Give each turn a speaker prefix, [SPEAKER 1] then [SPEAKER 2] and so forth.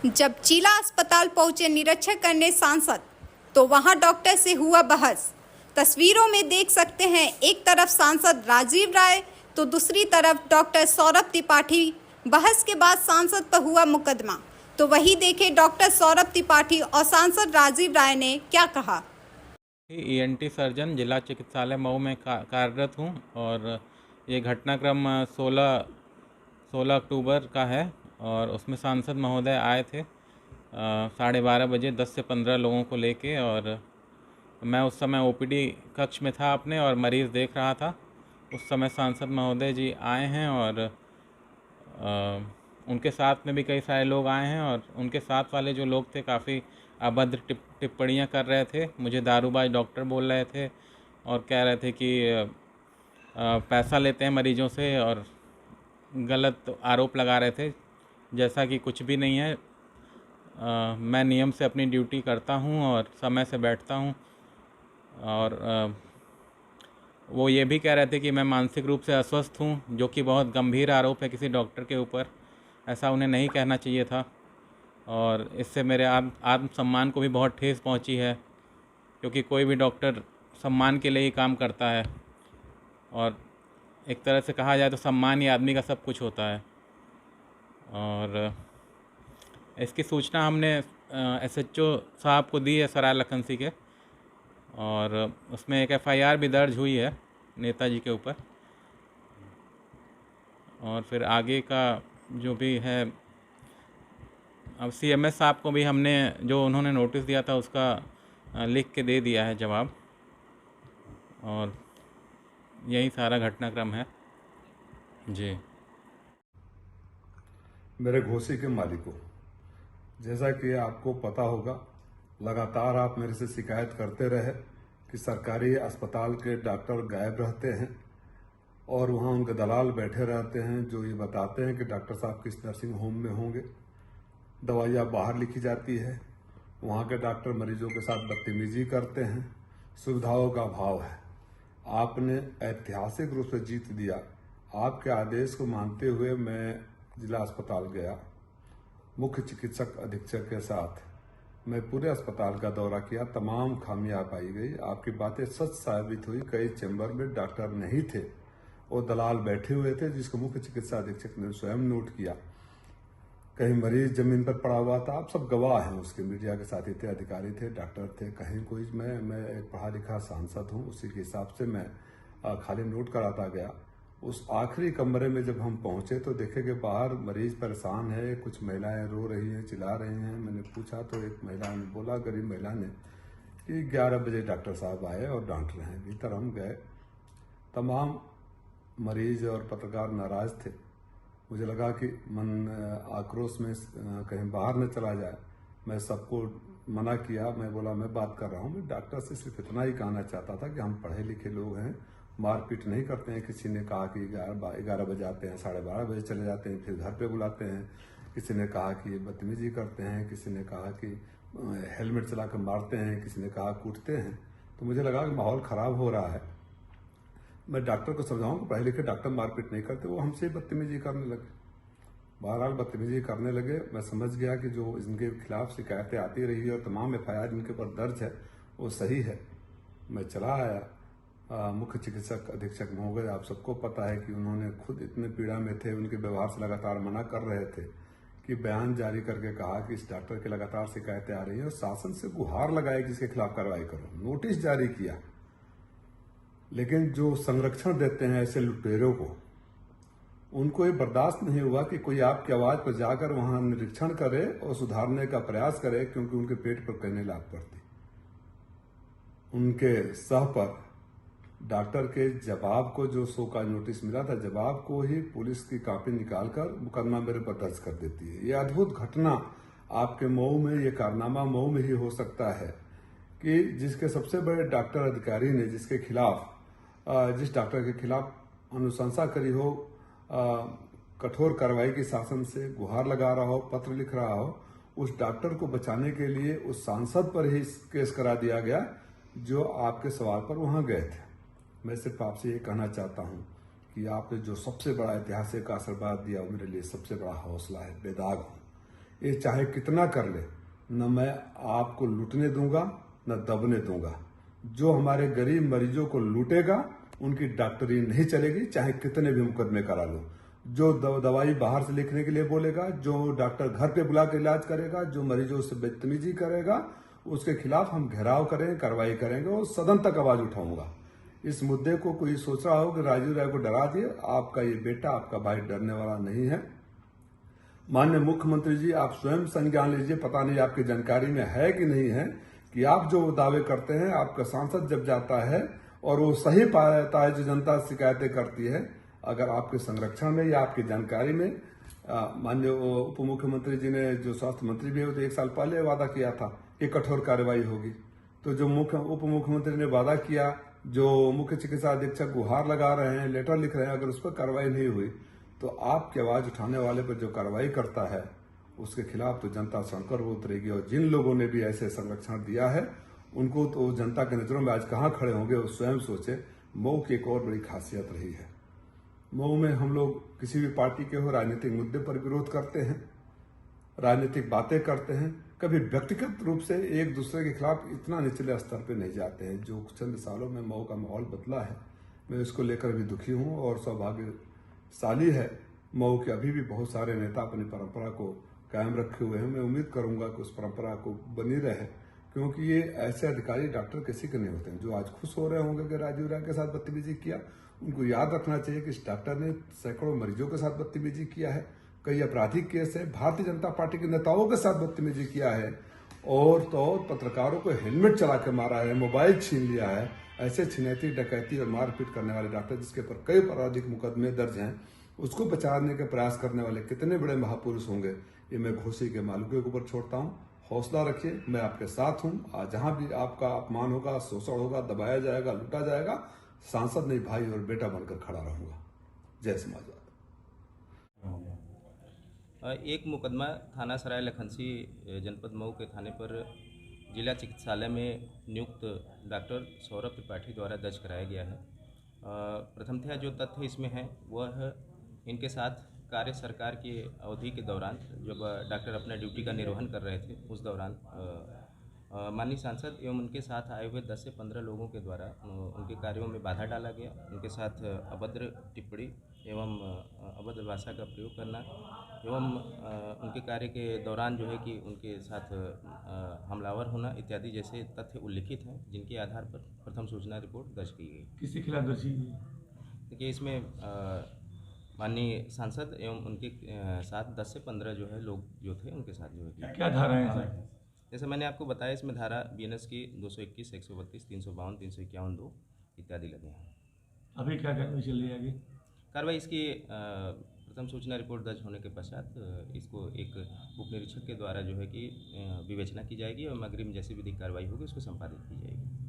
[SPEAKER 1] जब चीला अस्पताल पहुंचे निरीक्षण करने सांसद तो वहां डॉक्टर से हुआ बहस। तस्वीरों में देख सकते हैं, एक तरफ सांसद राजीव राय तो दूसरी तरफ डॉक्टर सौरभ त्रिपाठी। बहस के बाद सांसद पर हुआ मुकदमा। तो वही देखे डॉक्टर सौरभ त्रिपाठी और सांसद राजीव राय ने क्या कहा।
[SPEAKER 2] ईएनटी सर्जन जिला चिकित्सालय मऊ में कार्यरत हूं और ये घटनाक्रम 16 अक्टूबर का है और उसमें सांसद महोदय आए थे 12:30 बजे 10 से 15 लोगों को लेके, और मैं उस समय ओपीडी कक्ष में था अपने और मरीज़ देख रहा था। उस समय सांसद महोदय जी आए हैं और उनके साथ में भी कई सारे लोग आए हैं और उनके साथ वाले जो लोग थे काफ़ी अभद्र टिप्पणियां कर रहे थे। मुझे दारूबाज डॉक्टर बोल रहे थे और कह रहे थे कि पैसा लेते हैं मरीजों से और गलत आरोप लगा रहे थे, जैसा कि कुछ भी नहीं है। मैं नियम से अपनी ड्यूटी करता हूं और समय से बैठता हूं। और वो ये भी कह रहे थे कि मैं मानसिक रूप से अस्वस्थ हूं, जो कि बहुत गंभीर आरोप है किसी डॉक्टर के ऊपर। ऐसा उन्हें नहीं कहना चाहिए था और इससे मेरे आत्मसम्मान को भी बहुत ठेस पहुंची है, क्योंकि कोई भी डॉक्टर सम्मान के लिए ही काम करता है और एक तरह से कहा जाए तो सम्मान ही आदमी का सब कुछ होता है। और इसकी सूचना हमने एसएचओ साहब को दी है सराय लखनसी के, और उसमें एक एफआईआर भी दर्ज हुई है नेताजी के ऊपर। और फिर आगे का जो भी है, अब सीएमएस साहब को भी हमने जो उन्होंने नोटिस दिया था उसका लिख के दे दिया है जवाब। और यही सारा घटनाक्रम है जी।
[SPEAKER 3] मेरे घोसी के मालिकों, जैसा कि आपको पता होगा, लगातार आप मेरे से शिकायत करते रहे कि सरकारी अस्पताल के डॉक्टर गायब रहते हैं और वहां उनके दलाल बैठे रहते हैं जो ये बताते हैं कि डॉक्टर साहब किस नर्सिंग होम में होंगे। दवाइयाँ बाहर लिखी जाती है, वहाँ के डॉक्टर मरीजों के साथ बदतमीजी करते हैं, सुविधाओं का अभाव है। आपने ऐतिहासिक रूप से जीत दिया। आपके आदेश को मानते हुए मैं जिला अस्पताल गया, मुख्य चिकित्सक अधीक्षक के साथ मैं पूरे अस्पताल का दौरा किया। तमाम खामियां पाई गई। आपकी बातें सच साबित हुई। कई चैम्बर में डॉक्टर नहीं थे और दलाल बैठे हुए थे, जिसको मुख्य चिकित्सा अधीक्षक ने स्वयं नोट किया। कहीं मरीज जमीन पर पड़ा हुआ था। आप सब गवाह हैं उसके, मीडिया के साथी थे, अधिकारी थे, डॉक्टर थे। कहीं कोई मैं एक पढ़ा लिखा सांसद हूं, उसी के हिसाब से मैं खाली नोट कराता गया। उस आखिरी कमरे में जब हम पहुंचे तो देखे कि बाहर मरीज परेशान है, कुछ महिलाएं रो रही हैं, चिल्ला रही हैं। मैंने पूछा तो एक महिला ने बोला, गरीब महिला ने, कि 11 बजे डॉक्टर साहब आए और डांट रहे हैं। भीतर हम गए, तमाम मरीज और पत्रकार नाराज थे। मुझे लगा कि मन आक्रोश में कहीं बाहर न चला जाए। मैं सबको मना किया। मैं बोला मैं बात कर रहा हूँ, मैं डॉक्टर से सिर्फ इतना ही कहना चाहता था कि हम पढ़े लिखे लोग हैं, मारपीट नहीं करते हैं। किसी ने कहा कि 11 बजे आते हैं, 12:30 बजे चले जाते हैं, फिर घर पे बुलाते हैं। किसी ने कहा कि बदतमीजी करते हैं, किसी ने कहा कि हेलमेट चला कर मारते हैं, किसी ने कहा कूटते हैं। तो मुझे लगा कि माहौल खराब हो रहा है। मैं डॉक्टर को समझाऊं कि पढ़े लिखे डॉक्टर मारपीट नहीं करते। वो हमसे बदतमीजी करने लगे, बहरहाल बदतमीजी करने लगे। मैं समझ गया कि जो इनके खिलाफ शिकायतें आती रही और तमाम एफआईआर इनके ऊपर दर्ज है वो सही है। मैं चला आया। मुख्य चिकित्सक अधीक्षक महोदय, आप सबको पता है कि उन्होंने खुद इतने पीड़ा में थे, उनके व्यवहार से लगातार मना कर रहे थे, कि बयान जारी करके कहा कि इस डॉक्टर की लगातार शिकायतें आ रही हैं और शासन से गुहार लगाई कि इसके खिलाफ कार्रवाई करो। नोटिस जारी किया, लेकिन जो संरक्षण देते हैं ऐसे लुटेरों को, उनको ये बर्दाश्त नहीं हुआ कि कोई आपकी आवाज पर जाकर वहां निरीक्षण करे और सुधारने का प्रयास करे, क्योंकि उनके पेट पर कहने लाग पड़ती। उनके सह पर डॉक्टर के जवाब को, जो शो का नोटिस मिला था, जवाब को ही पुलिस की कॉपी निकालकर मुकदमा मेरे पर दर्ज कर देती है। ये अद्भुत घटना आपके मऊ में, ये कारनामा मऊ में ही हो सकता है कि जिसके सबसे बड़े डॉक्टर अधिकारी ने जिसके खिलाफ, जिस डॉक्टर के खिलाफ अनुशंसा करी हो, कठोर कार्रवाई की शासन से गुहार लगा रहा हो, पत्र लिख रहा हो, उस डॉक्टर को बचाने के लिए उस सांसद पर ही केस करा दिया गया जो आपके सवाल पर वहां गए थे। मैं सिर्फ आपसे ये कहना चाहता हूं कि आपने जो सबसे बड़ा ऐतिहासिक आशीर्वाद दिया वो मेरे लिए सबसे बड़ा हौसला है। बेदाग हूं। ये चाहे कितना कर ले, न मैं आपको लूटने दूंगा न दबने दूंगा। जो हमारे गरीब मरीजों को लूटेगा उनकी डॉक्टरी नहीं चलेगी, चाहे कितने भी मुकदमे करा लो। जो दवाई बाहर से लिखने के लिए बोलेगा, जो डॉक्टर घर पे बुला के इलाज करेगा, जो मरीजों से बदतमीजी करेगा, उसके खिलाफ हम घेराव करेंगे, कार्रवाई करेंगे और सदन तक आवाज उठाऊंगा। इस मुद्दे को कोई सोच रहा हो कि राजीव राय को डरा दिए, आपका ये बेटा, आपका भाई डरने वाला नहीं है। माननीय मुख्यमंत्री जी, आप स्वयं संज्ञान लीजिए, पता नहीं आपकी जानकारी में है कि नहीं है कि आप जो दावे करते हैं, आपका सांसद जब जाता है और वो सही पाता है जो जनता शिकायतें करती है, अगर आपके संरक्षण में या आपकी जानकारी में, माननीय उप मुख्यमंत्री जी ने, जो स्वास्थ्य मंत्री भी है, तो 1 साल पहले वादा किया था कि कठोर कार्रवाई होगी। तो जो उप मुख्यमंत्री ने वादा किया, जो मुख्य चिकित्सा अधीक्षक गुहार लगा रहे हैं, लेटर लिख रहे हैं, अगर उस पर कार्रवाई नहीं हुई तो आपकी आवाज उठाने वाले पर जो कार्रवाई करता है उसके खिलाफ तो जनता सड़कों पर उतरेगी। और जिन लोगों ने भी ऐसे संरक्षण दिया है उनको तो जनता के नजरों में आज कहां खड़े होंगे, वो स्वयं सोचे। मऊ की एक और बड़ी खासियत रही है, मऊ में हम लोग किसी भी पार्टी के हो राजनीतिक मुद्दे पर विरोध करते हैं, राजनीतिक बातें करते हैं, कभी व्यक्तिगत रूप से एक दूसरे के खिलाफ इतना निचले स्तर पर नहीं जाते हैं। जो चंद सालों में मऊ का माहौल बदला है, मैं इसको लेकर भी दुखी हूं और सौभाग्यशाली है मऊ के अभी भी बहुत सारे नेता अपनी परंपरा को कायम रखे हुए हैं। मैं उम्मीद करूंगा कि उस परंपरा को बनी रहे, क्योंकि ये ऐसे अधिकारी डॉक्टर किसी के नहीं होते हैं। जो आज खुश हो रहे होंगे कि राजीव राय के साथ बदतमीजी किया, उनको याद रखना चाहिए कि इस डॉक्टर ने सैकड़ों मरीजों के साथ बदतमीजी किया है, कई आपराधिक केस है, भारतीय जनता पार्टी के नेताओं के साथ बदतमीजी किया है, और तो और पत्रकारों को हेलमेट चला के मारा है, मोबाइल छीन लिया है। ऐसे छिनैती, डकैती और मारपीट करने वाले डॉक्टर, जिसके ऊपर कई आपराधिक मुकदमे दर्ज हैं, उसको बचाने के प्रयास करने वाले कितने बड़े महापुरुष होंगे, ये मैं घोसी के मालिकों के ऊपर छोड़ता हूँ। हौसला रखिए, मैं आपके साथ हूँ। आज जहां भी आपका अपमान होगा, शोषण होगा, दबाया जाएगा, लूटा जाएगा, सांसद नहीं भाई और बेटा बनकर खड़ा रहूंगा। जय समाजवाद।
[SPEAKER 4] एक मुकदमा थाना सराय लखनसी जनपद मऊ के थाने पर जिला चिकित्सालय में नियुक्त डॉक्टर सौरभ त्रिपाठी द्वारा दर्ज कराया गया है। प्रथमतः जो तथ्य इसमें है वह इनके साथ कार्य सरकार की अवधि के दौरान, जब डॉक्टर अपना ड्यूटी का निर्वहन कर रहे थे, उस दौरान माननीय सांसद एवं उनके साथ आए हुए 10 से 15 लोगों के द्वारा उनके कार्यों में बाधा डाला गया। उनके साथ अभद्र टिप्पणी एवं अभद्र भाषा का प्रयोग करना एवं उनके कार्य के दौरान जो है कि उनके साथ हमलावर होना इत्यादि जैसे तथ्य उल्लिखित हैं, जिनके आधार पर प्रथम सूचना रिपोर्ट दर्ज की गई।
[SPEAKER 5] किसके खिलाफ दर्ज की गई?
[SPEAKER 4] देखिए, इसमें माननीय सांसद एवं उनके साथ 10 से 15 जो है लोग जो थे, उनके साथ जो है
[SPEAKER 5] क्या धाराएं हैं?
[SPEAKER 4] जैसे मैंने आपको बताया, इसमें धारा BNS की 221, 132, 352, 351, 2 इत्यादि लगे हैं।
[SPEAKER 5] अभी क्या कार्रवाई चल रही है आगे?
[SPEAKER 4] कार्रवाई इसकी प्रथम सूचना रिपोर्ट दर्ज होने के पश्चात इसको एक उप निरीक्षक के द्वारा जो है कि विवेचना की जाएगी और अग्रिम जैसी विधिक कार्रवाई होगी उसको संपादित की जाएगी।